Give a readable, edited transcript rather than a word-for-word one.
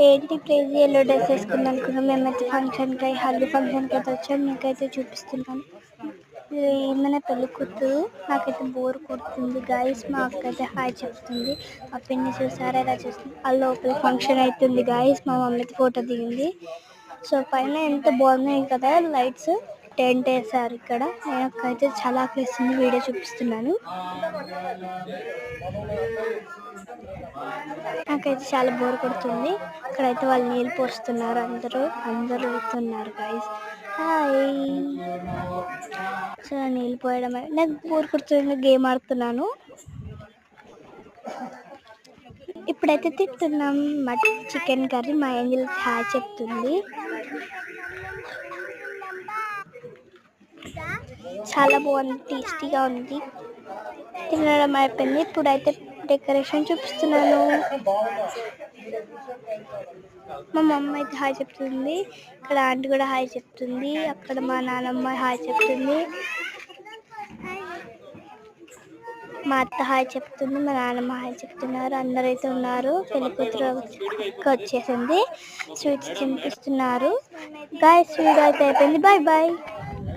ఏంటి crazy yellow dress వేసుకుందాం అనుకున్నాం. మేమైతే ఫంక్షన్కి హల్దీ ఫంక్షన్కి అయితే వచ్చాం. మీకైతే చూపిస్తున్నాను. ఇది ఏమైనా పెళ్లి కూతురు. నాకైతే బోర్ కొడుతుంది గాయస్. మా అక్క అయితే హాయ్ చెప్తుంది. మా పిన్ని చూసారా ఎలా చూస్తుంది. ఆ లోపల ఫంక్షన్ అవుతుంది గాయస్. మా మమ్మీ అయితే ఫోటో దిగింది. సో పైన ఎంత బాగున్నాయి కదా లైట్స్. టెంట్ వేసారు ఇక్కడ. నేనకైతే చాలా ఆకలిస్తుంది. వీడియో చూపిస్తున్నాను. నాకైతే చాలా బోర్ కొడుతుంది. ఇక్కడైతే వాళ్ళు నీళ్ళు పోస్తున్నారు. అందరూ వెళ్తున్నారు గైస్. హాయ్. సో నీళ్ళు పోయడం నాకు బోర్ కొడుతుంది. గేమ్ ఆడుతున్నాను. ఇప్పుడైతే తింటున్నాం చికెన్ కర్రీ. మా ఏంజిల్ హాయ్ చెప్తుంది. చాలా బాగుంది, టేస్టీగా ఉంది. తినడం అయిపోయింది. ఇప్పుడైతే డెకరేషన్ చూపిస్తున్నాను. మా మమ్మ అయితే హాయ్ చెప్తుంది. ఇక్కడ ఆంటీ కూడా హాయ్ చెప్తుంది. అక్కడ మా నాన్నమ్మ హాయ్ చెప్తుంది. మా అత్త హాయ్ చెప్తుంది. మా నాన్నమ్మ హాయ్ చెప్తున్నారు. అందరైతే ఉన్నారు. పెళ్లి కూతురు వచ్చేసింది. స్వీట్స్ తినిపిస్తున్నారు. గాయస్ వీడియో అయితే అయిపోయింది. Bye bye.